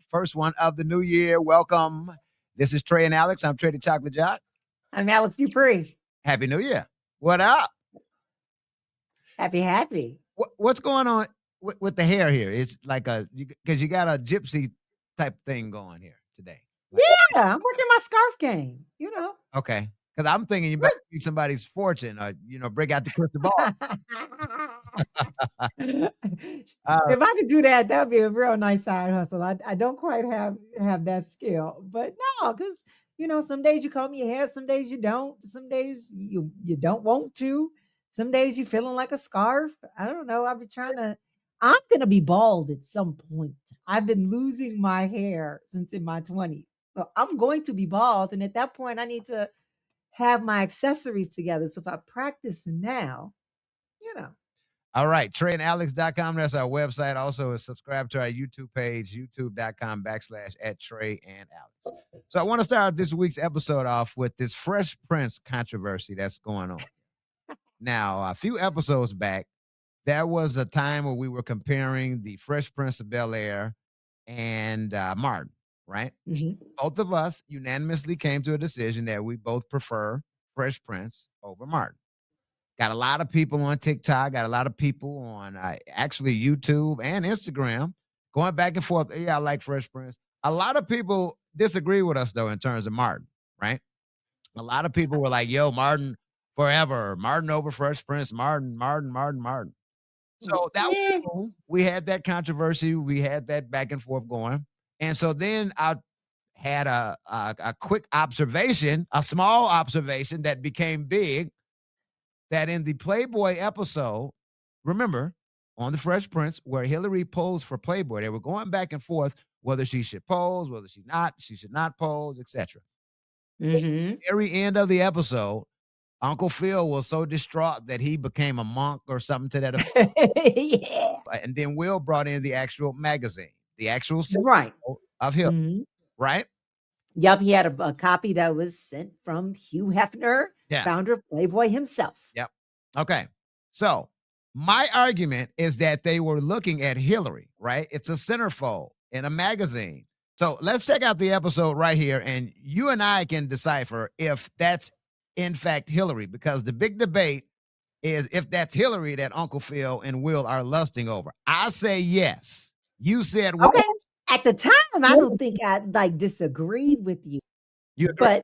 first one of the new year. Welcome. This is Trey and Alex. I'm Trey the Choklit Jok. I'm Alexx Dupri. Happy New Year. What up? Happy. What's going on with the hair here? It's like because you got a gypsy type thing going here today. Like, yeah, I'm working my scarf game, Okay. Because I'm thinking you better be somebody's fortune or, break out the crystal ball. If I could do that, that'd be a real nice side hustle. I don't quite have that skill, but no, because some days you comb your hair, some days you don't, some days you don't want to, some days you feeling like a scarf. I don't know. I'm gonna be bald at some point. I've been losing my hair since in my 20s, so I'm going to be bald, and at that point, I need to have my accessories together. So if I practice now, All right. TreyandAlex.com. That's our website. Also, subscribe to our YouTube page, youtube.com/@TreyandAlex. So I want to start this week's episode off with this Fresh Prince controversy that's going on. Now, a few episodes back, there was a time where we were comparing the Fresh Prince of Bel-Air and Martin, right? Mm-hmm. Both of us unanimously came to a decision that we both prefer Fresh Prince over Martin. Got a lot of people on TikTok, got a lot of people on actually YouTube and Instagram going back and forth. Yeah, I like Fresh Prince. A lot of people disagree with us, though, in terms of Martin, right? A lot of people were like, yo, Martin forever. Martin over Fresh Prince. Martin. So that was cool. We had that controversy. We had that back and forth going. And so then I had a quick observation, a small observation that became big, that in the Playboy episode, remember, on the Fresh Prince, where Hillary posed for Playboy, they were going back and forth whether she should pose, whether she should not pose, etc. Mm-hmm. At the very end of the episode, Uncle Phil was so distraught that he became a monk or something to that effect. Yeah. And then Will brought in the actual magazine, the actual Right of Hillary, Mm-hmm. right? Yep, he had a copy that was sent from Hugh Hefner, Yeah. founder of Playboy himself. Yep. Okay. So my argument is that they were looking at Hillary, right? It's a centerfold in a magazine. So let's check out the episode right here, and you and I can decipher if that's in fact Hillary, because the big debate is if that's Hillary that Uncle Phil and Will are lusting over. I say yes. You said what? Okay. At the time, I don't think I disagreed with you. But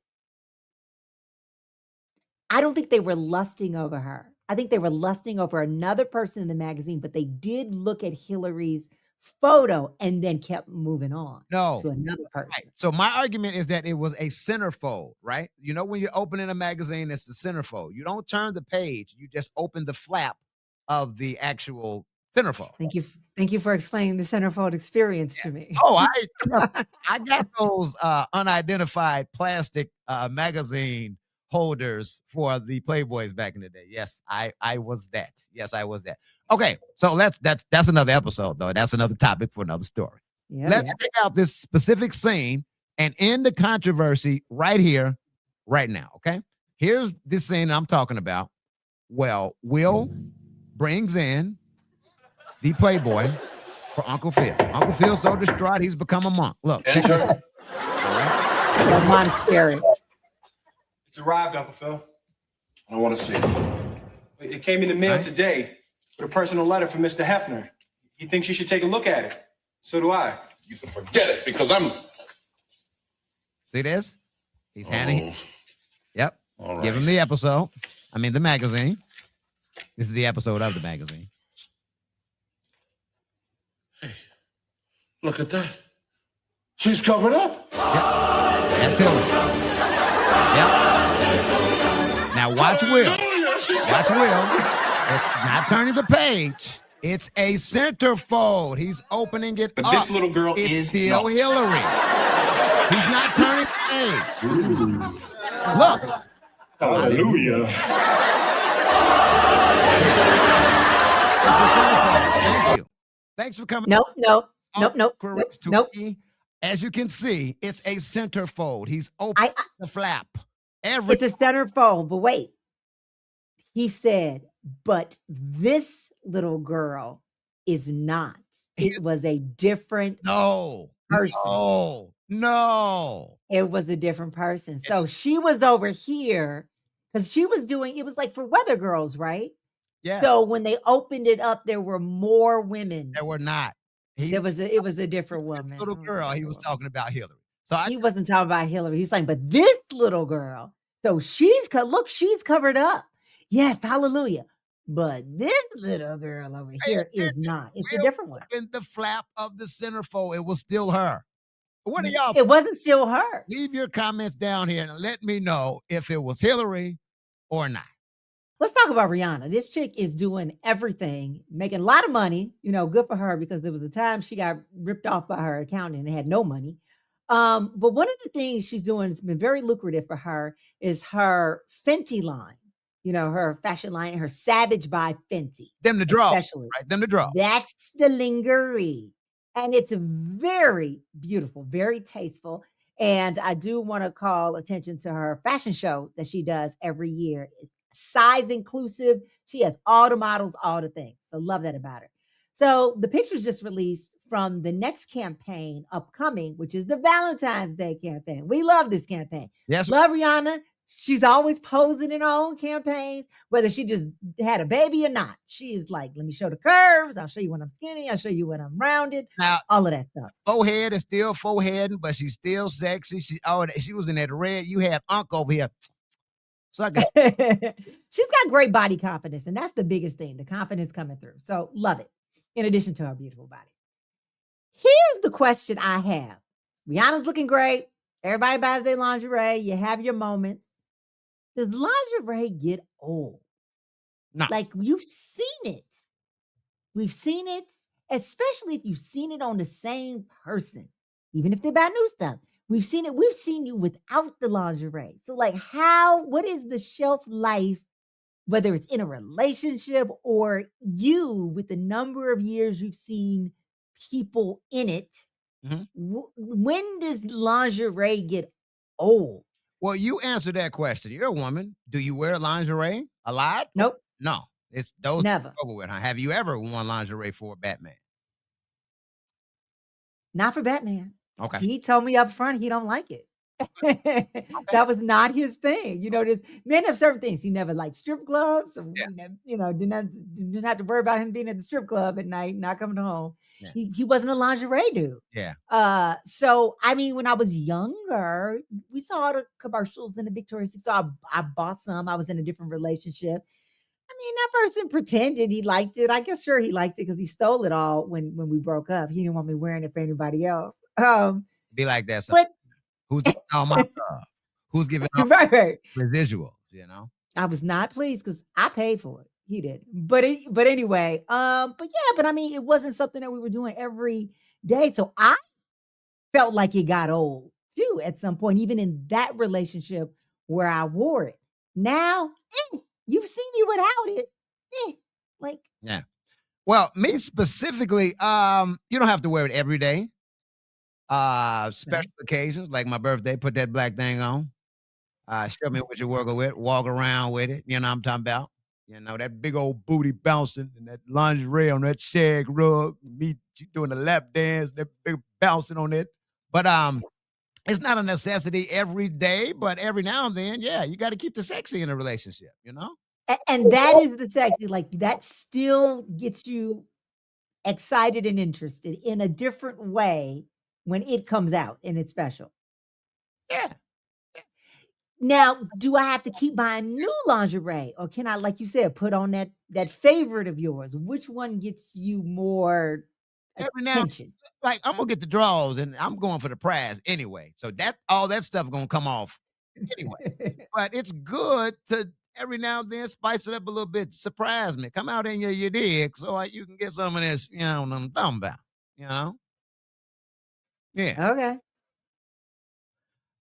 I don't think they were lusting over her. I think they were lusting over another person in the magazine, but they did look at Hillary's photo and then kept moving on to another person. Right. So my argument is that it was a centerfold, right? When you're opening a magazine, it's the centerfold. You don't turn the page. You just open the flap of the actual centerfold. Thank you for explaining the centerfold experience to me. Oh, I got those unidentified plastic magazine holders for the Playboys back in the day. Yes, I was that. Yes, I was that. Okay, so that's another episode, though. That's another topic for another story. Let's check out this specific scene and end the controversy right here, right now, okay? Here's this scene I'm talking about. Well, Will brings in the Playboy for Uncle Phil. Uncle Phil's so distraught, he's become a monk. Look. Check this out. All right. The monastery. It's arrived, Uncle Phil. I don't want to see it. It came in the mail today with a personal letter from Mr. Hefner. He thinks you should take a look at it. So do I. You can forget it because I'm... See this? He's handing it. Yep. All right. Give him the episode. I mean, the magazine. This is the episode of the magazine. Hey, look at that. She's covered up. Yep. That's Hillary. Yep. Now watch Will. Watch Will. It's not turning the page. It's a centerfold. He's opening it but up. This little girl it's is still not. Hillary. He's not turning the page. Look. Hallelujah. It's a centerfold. Thank you. Thanks for coming. Nope. Correct to me. As you can see, it's a centerfold. He's opening the flap. It's a centerfold, but wait. He said, but this little girl is not. It was a different person. No. It was a different person. So she was over here because she was doing it was like for Weather Girls, right? Yeah, So when they opened it up, there were more women. they were not. It was a different This woman. little It was a girl, he different was woman. talking about Hillary. So I He wasn't talking about Hillary. He's like, but this little girl. So she's look, she's covered up. Yes, hallelujah. But this little girl over pay here is attention. not. It's a Will different one. opened the flap of the centerfold. It was still her. What do y'all It wasn't still her. leave your comments down here and let me know if it was Hillary or not. Let's talk about Rihanna. This chick is doing everything, making a lot of money. You know, good for her because there was a time she got ripped off by her accountant and had no money. But one of the things she's doing that's been very lucrative for her is her Fenty line. You know, her fashion line, her Savage by Fenty, Them to draw, especially. right? Them to draw. That's the lingerie. And it's very beautiful, very tasteful. And I do want to call attention to her fashion show that she does every year. It's size inclusive. She has all the models, all the things. So love that about her. So the pictures just released from the next campaign upcoming, which is the Valentine's Day campaign. We love this campaign. Yes. Love Rihanna. She's always posing in her own campaigns, whether she just had a baby or not. She is like, let me show the curves. I'll show you when I'm skinny. I'll show you when I'm rounded. Now, all of that stuff. Forehead is still foreheading, but she's still sexy. She was in that red. You had Unc over here. So I got she's got great body confidence, and that's the biggest thing, the confidence coming through. So love it, in addition to her beautiful body. Here's the question I have. Rihanna's looking great. Everybody buys their lingerie. You have your moments. Does lingerie get old? No. Like, you've seen it. We've seen it, especially if you've seen it on the same person, even if they buy new stuff. We've seen it. We've seen you without the lingerie. So, like, what is the shelf life, whether it's in a relationship or you with the number of years you've seen people in it? Mhm. When does lingerie get old? Well, you answered that question. You're a woman. Do you wear lingerie a lot? Nope. No. It's those Never. over with. Huh? Have you ever worn lingerie for Batman? Not for Batman. Okay. He told me up front he don't like it. That was not his thing. You know, there's men have certain things. He never liked strip clubs. So didn't have to worry about him being at the strip club at night, not coming home. Yeah. He wasn't a lingerie dude. Yeah. So I mean, when I was younger, we saw the commercials in the Victoria's Secret. So I bought some. I was in a different relationship. I mean, that person pretended he liked it. I guess sure he liked it because he stole it all when we broke up. He didn't want me wearing it for anybody else. Be like that. But who's giving all my stuff? Who's giving all right. residuals? You know, I was not pleased because I paid for it. He did, but anyway, but I mean, it wasn't something that we were doing every day. So I felt like it got old too at some point, even in that relationship where I wore it. Now, you've seen me without it. Yeah. Well, me specifically, you don't have to wear it every day. Special occasions like my birthday, put that black thing on. Show me what you're working with. Walk around with it. You know what I'm talking about? You know, that big old booty bouncing and that lingerie on that shag rug. Me doing the lap dance, that big bouncing on it. But it's not a necessity every day, but every now and then, yeah, you got to keep the sexy in a relationship, you know? And that is the sexy. Like, that still gets you excited and interested in a different way when it comes out and it's special. Yeah. Now, do I have to keep buying new lingerie, or can I, like you said, put on that favorite of yours? Which one gets you more Every now, attention? like I'm gonna get the draws, and I'm going for the prize anyway. So all that stuff gonna come off anyway. But it's good to every now and then spice it up a little bit, surprise me, come out in your dig, so you can get some of this. You know what I'm talking about? You know? Yeah. Okay.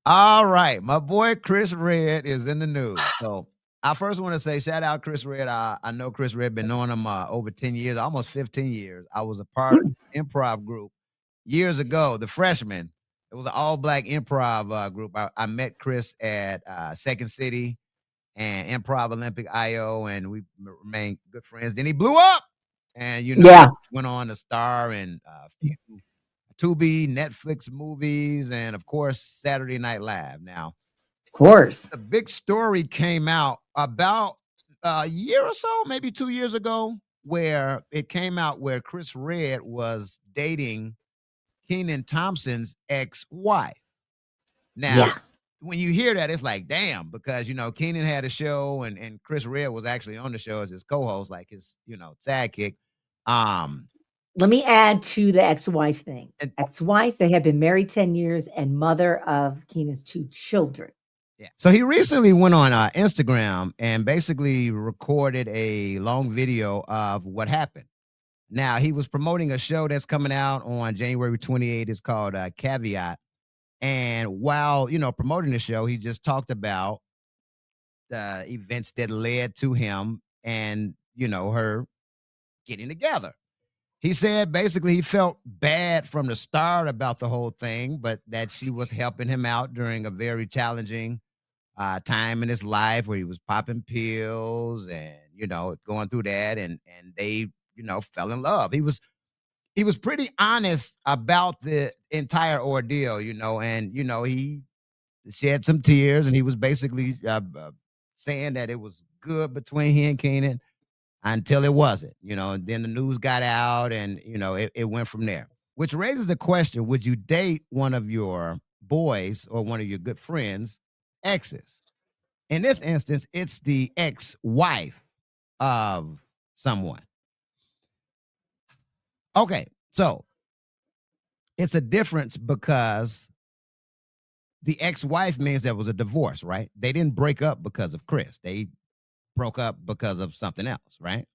All right, my boy Chris Red is in the news. So I first want to say shout out Chris Red. I know Chris Red, been knowing him over 10 years, almost 15 years. I was a part of the improv group years ago, the Freshmen. It was an all-black improv group. I met Chris at Second City and Improv Olympic IO, and we remained good friends. Then he blew up and, went on to star in a few Tubi, Netflix movies, and of course, Saturday Night Live. Now, Of course. a big story came out about a year or so, maybe 2 years ago, where it came out where Chris Redd was dating Kenan Thompson's ex-wife. Now, Yeah. when you hear that, it's like, damn, because Kenan had a show and Chris Redd was actually on the show as his co-host, like his, sidekick. Let me add to the ex-wife thing. And Ex-wife, they have been married 10 years and mother of Kenan's 2 children. yeah. So he recently went on Instagram and basically recorded a long video of what happened. Now, he was promoting a show that's coming out on January 28th. It's called Caveat. And while, promoting the show, he just talked about the events that led to him and, her getting together. He said basically he felt bad from the start about the whole thing, but that she was helping him out during a very challenging time in his life where he was popping pills and, going through that. And they, fell in love. He was pretty honest about the entire ordeal, and, he shed some tears and he was basically saying that it was good between he and Kenan until it wasn't, and then the news got out and, it went from there, which raises the question, would you date one of your boys or one of your good friends' exes? In this instance, it's the ex-wife of someone. Okay, so it's a difference because the ex-wife means there was a divorce, right? They didn't break up because of Chris. They broke up because of something else, right?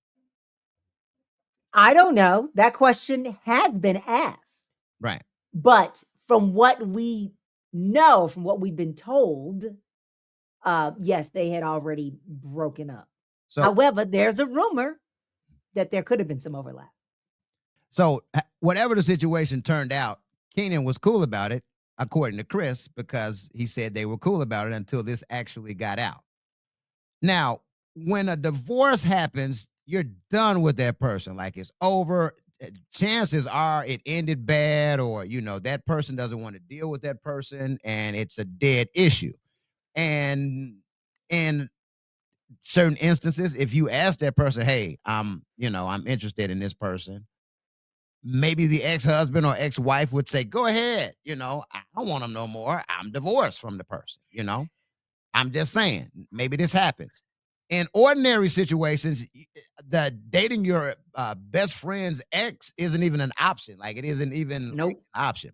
I don't know. That question has been asked. Right. But from what we know, from what we've been told, yes, they had already broken up. So, however, there's a rumor that there could have been some overlap. So whatever the situation turned out, Kenan was cool about it, according to Chris, because he said they were cool about it until this actually got out. Now, when a divorce happens, you're done with that person. Like it's over. Chances are it ended bad or, that person doesn't want to deal with that person and it's a dead issue. And in certain instances, if you ask that person, hey, I'm interested in this person, maybe the ex-husband or ex-wife would say, go ahead. I don't want them no more. I'm divorced from the person, I'm just saying, maybe this happens. In ordinary situations, the dating your best friend's ex isn't even an option. Like it isn't even an option.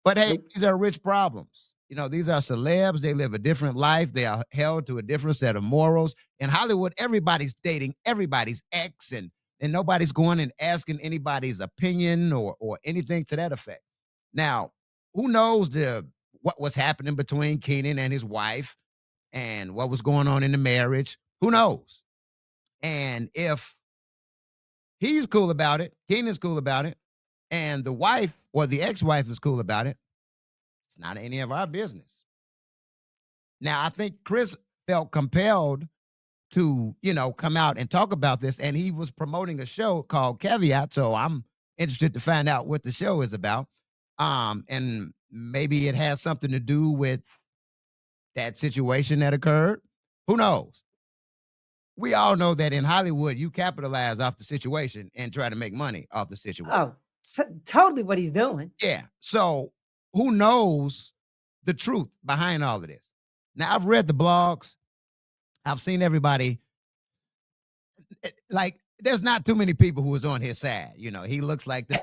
But hey, these are rich problems. These are celebs. They live a different life. They are held to a different set of morals. In Hollywood, everybody's dating everybody's ex and nobody's going and asking anybody's opinion or anything to that effect. Now, who knows what was happening between Kenan and his wife and what was going on in the marriage? Who knows? And if he's cool about it, Kenan's cool about it, and the wife or the ex-wife is cool about it, it's not any of our business. Now, I think Chris felt compelled to, come out and talk about this, and he was promoting a show called Caveat, so I'm interested to find out what the show is about. And maybe it has something to do with that situation that occurred. Who knows? We all know that in Hollywood, you capitalize off the situation and try to make money off the situation. Oh, totally what he's doing. Yeah. So who knows the truth behind all of this? Now, I've read the blogs. I've seen everybody. Like, there's not too many people who was on his side. He looks like the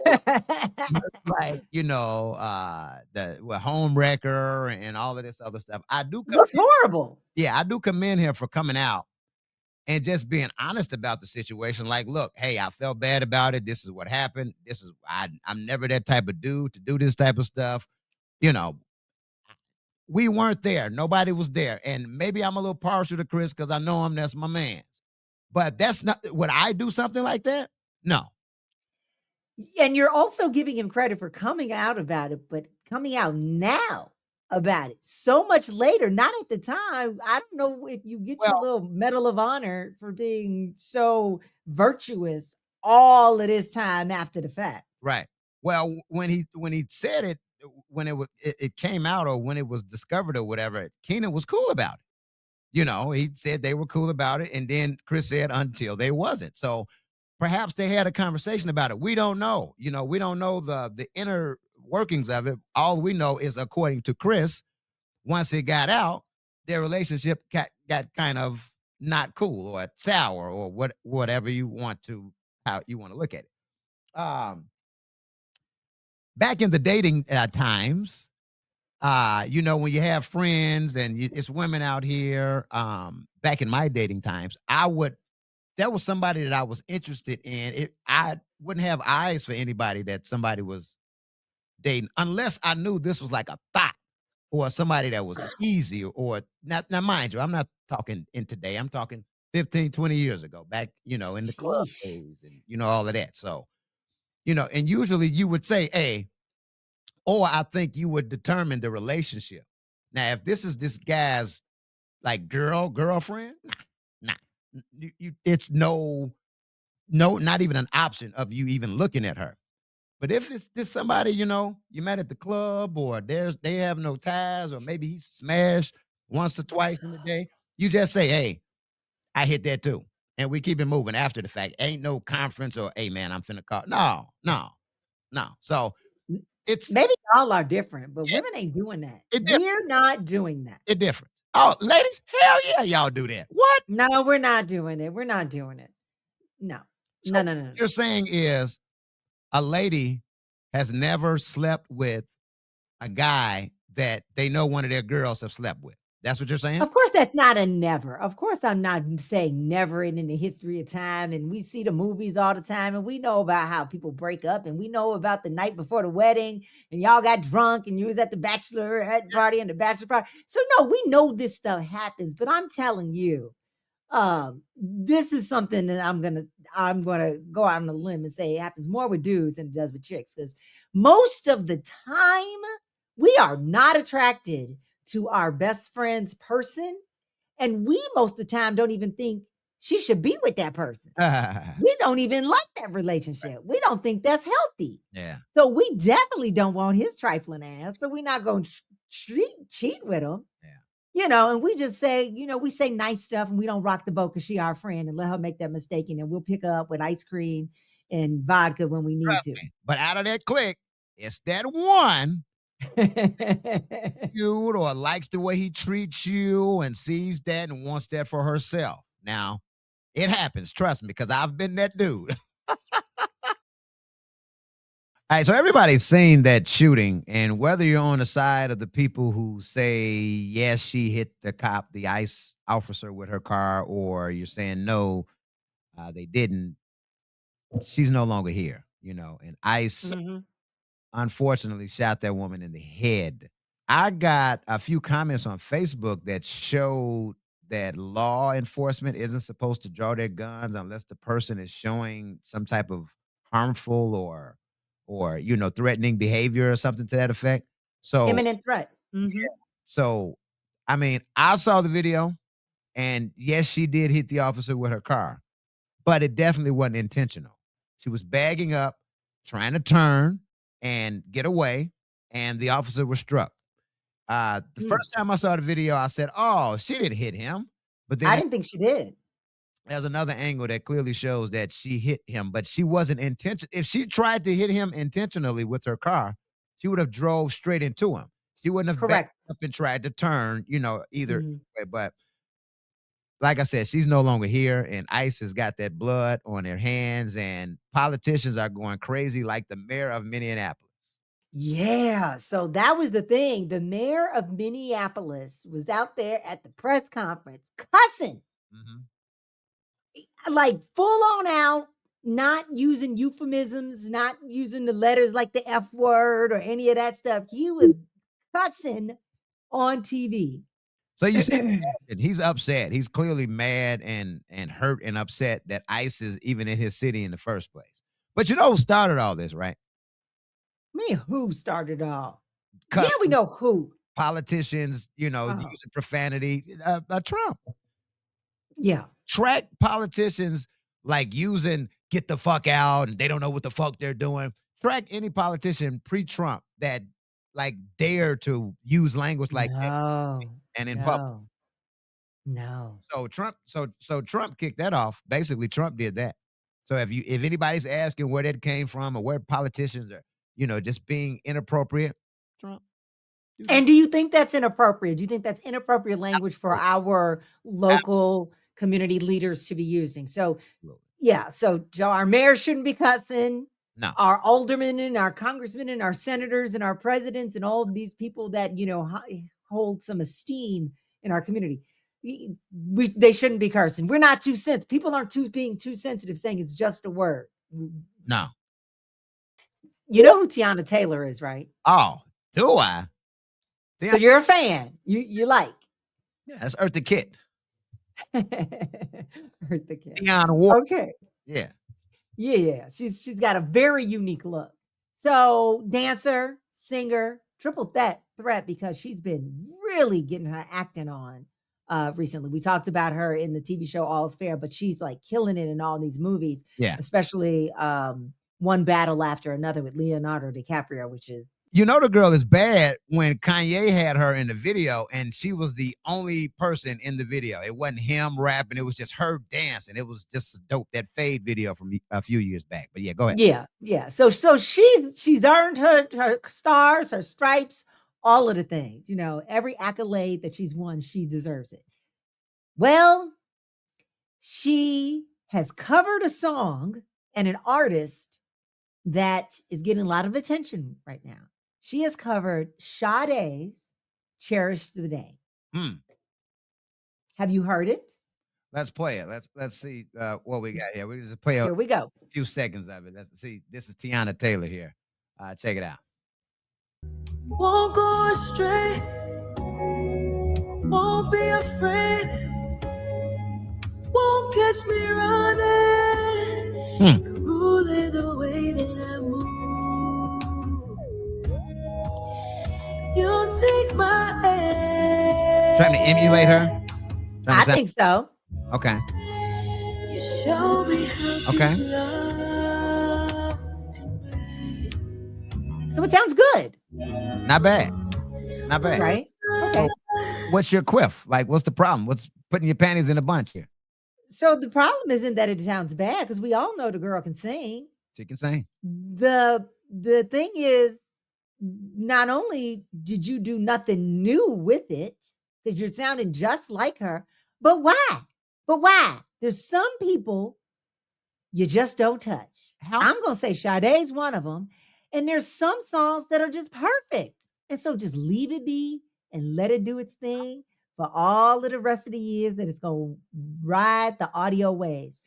home wrecker and all of this other stuff. Looks horrible. Yeah, I do commend him for coming out and just being honest about the situation. Like, look, hey, I felt bad about it. This is what happened. I'm never that type of dude to do this type of stuff. We weren't there. Nobody was there. And maybe I'm a little partial to Chris because I know him. That's my man's. But that's not, would I do something like that? No. And you're also giving him credit for coming out about it, but coming out now about it so much later, not at the time. I don't know if you get your little Medal of Honor for being so virtuous all of this time after the fact. Right. Well, when he said it, when it came out or when it was discovered or whatever, Kenan was cool about it. He said they were cool about it, and then Chris said until they wasn't. So perhaps they had a conversation about it. We don't know. We don't know the inner workings of it. All we know is, according to Chris, once it got out, their relationship got kind of not cool or sour or whatever how you want to look at it. Back in the dating times, when you have friends and it's women out here, back in my dating times, that was somebody that I was interested in. I wouldn't have eyes for anybody that somebody was dating unless I knew this was like a thought or somebody that was easy or not. Now, mind you, I'm not talking in today. I'm talking 15, 20 years ago, back, in the club days and, all of that. So, and usually you would say, hey, or I think you would determine the relationship. Now, if this is this guy's like girlfriend, nah. It's no, not even an option of you even looking at her. But if it's this somebody, you met at the club or they have no ties or maybe he smashed once or twice in the day, you just say, hey, I hit that too. And we keep it moving after the fact. Ain't no conference or, hey, man, I'm finna call. No. So it's maybe y'all are different, but women ain't doing that. We're not doing that. It's different. Oh, ladies, hell yeah, y'all do that. What? No, we're not doing it. We're not doing it. No. So No. What you're saying is a lady has never slept with a guy that they know one of their girls have slept with. That's what you're saying? Of course, that's not a never. Of course, I'm not saying never in the history of time. And we see the movies all the time, and we know about how people break up, and we know about the night before the wedding, and y'all got drunk, and you was at the bachelorette party and the bachelor party. So no, we know this stuff happens. But I'm telling you, this is something that I'm gonna go out on a limb and say it happens more with dudes than it does with chicks, because most of the time we are not attracted to our best friend's person, and we most of the time don't even think she should be with that person. We don't even like that relationship. We don't think that's healthy. Yeah. So we definitely don't want his trifling ass. So we're not going to cheat with him. Yeah. And we just say, we say nice stuff and we don't rock the boat because she our friend and let her make that mistake. And then we'll pick her up with ice cream and vodka when we need to. But out of that clique, it's that one cute or likes the way he treats you and sees that and wants that for herself. Now, it happens, trust me, because I've been that dude. All right, so everybody's seen that shooting, and whether you're on the side of the people who say, yes, she hit the ICE officer with her car, or you're saying, no, they didn't, she's no longer here, and ICE unfortunately shot that woman in the head. I got a few comments on Facebook that showed that law enforcement isn't supposed to draw their guns unless the person is showing some type of harmful or threatening behavior or something to that effect. So imminent threat. Yeah. So, I mean, I saw the video, and yes, she did hit the officer with her car, but it definitely wasn't intentional. She was bagging up, trying to turn and get away, and the officer was struck. The first time I saw the video, I said, oh, she didn't hit him. But then I didn't think she did. There's another angle that clearly shows that she hit him, but she wasn't intentional. If she tried to hit him intentionally with her car, she would have drove straight into him. She wouldn't have backed up and tried to turn, either way. But like I said, she's no longer here, and ICE has got that blood on their hands, and politicians are going crazy like the mayor of Minneapolis. Yeah, so that was the thing. The mayor of Minneapolis was out there at the press conference cussing, like full on out, not using euphemisms, not using the letters like the F word or any of that stuff. He was cussing on TV. So you see, he's upset. He's clearly mad and hurt and upset that ICE is even in his city in the first place. But you know who started all this, right? Who started all? Yeah, we know who. Politicians, using profanity. Trump. Yeah. Track politicians like using "get the fuck out" and they don't know what the fuck they're doing. track any politician pre-Trump that like dared to use language like that and in public. No. So Trump kicked that off. Basically, Trump did that. So if anybody's asking where that came from or where politicians are, just being inappropriate, Trump. And do you think that's inappropriate? Do you think that's inappropriate language for our local community leaders to be using? So, yeah. So our mayors shouldn't be cussing. No. Our aldermen and our congressmen and our senators and our presidents and all of these people that, hold some esteem in our community. They shouldn't be cursing. We're not too sensitive. People aren't being too sensitive saying it's just a word. No. You know who TeyanaTaylor is, right? Oh, do I? So you're a fan. You like. Yeah, that's Eartha Kitt. Eartha Kitt. Teyana War. Okay. Yeah. Yeah. She's got a very unique look. So dancer, singer, triple threat because she's been really getting her acting on recently. We talked about her in the TV show All's Fair, but she's like killing it in all these movies. Yeah. Especially One Battle After Another with Leonardo DiCaprio, which is the girl is bad when Kanye had her in the video and she was the only person in the video. It wasn't him rapping. It was just her dancing. It was just dope. That Fade video from a few years back. But yeah, go ahead. Yeah. So she's earned her stars, her stripes, all of the things. Every accolade that she's won, she deserves it. Well, she has covered a song and an artist that is getting a lot of attention right now. She has covered Sade's Cherish the Day. Have you heard it? Let's play it. Let's see what we got here. We just play Here we go. A few seconds of it. Let's see. This is TeyanaTaylor here. Check it out. Won't go astray. Won't be afraid. Won't catch me running. Ruling the way that I move. You take my hand. Trying to emulate her? I think so. Okay. You show me how Okay. to love. So it sounds good. Not bad. Right? Okay. What's your quiff? Like, what's the problem? What's putting your panties in a bunch here? So the problem isn't that it sounds bad because we all know the girl can sing. She can sing. The thing is, not only did you do nothing new with it, because you're sounding just like her, but why? There's some people you just don't touch. I'm going to say Sade's one of them. And there's some songs that are just perfect. And so just leave it be and let it do its thing for all of the rest of the years that it's going to ride the audio waves.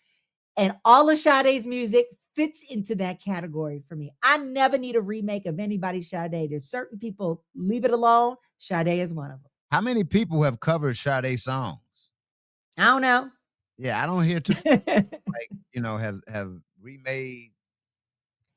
And all of Sade's music fits into that category for me. I never need a remake of anybody's Sade. There's certain people, leave it alone. Sade is one of them. How many people have covered Sade songs? I don't know. Yeah, I don't hear too have remade.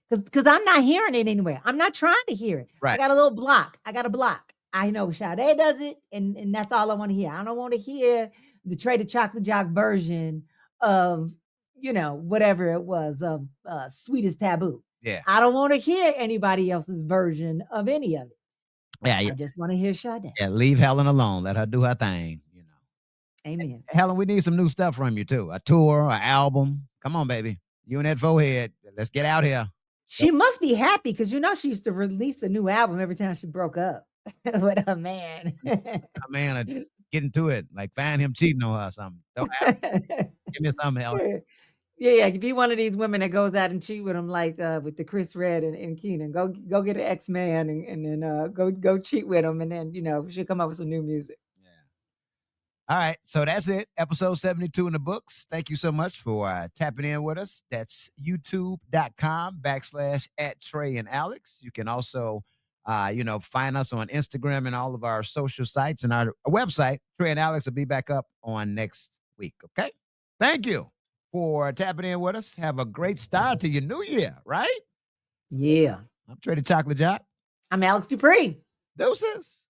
Because I'm not hearing it anywhere. I'm not trying to hear it. Right. I got a little block. I got a block. I know Sade does it, and that's all I want to hear. I don't want to hear the Trey the Choklit Jok version of, whatever it was of Sweetest Taboo. Yeah. I don't want to hear anybody else's version of any of it. Yeah. I just want to hear Sade. Yeah, leave Helen alone. Let her do her thing, Amen. Helen, we need some new stuff from you too. A tour, an album. Come on, baby. You and that forehead. Let's get out here. She must be happy because she used to release a new album every time she broke up with her man. Her man getting to it. Like find him cheating on her or something. Don't have Give me something, Helen. Yeah. Be one of these women that goes out and cheat with him, like with the Chris Red and Kenan. Go get an ex-man and then go cheat with him, and then she'll come up with some new music. All right, so that's it. Episode 72 in the books. Thank you so much for tapping in with us. That's youtube.com/@TreyandAlex. You can also, find us on Instagram and all of our social sites, and our website. Trey and Alex will be back up on next week, okay? Thank you for tapping in with us. Have a great start to your new year, right? Yeah. I'm Trey the Choklit Jok. I'm Alexx Dupri. Deuces.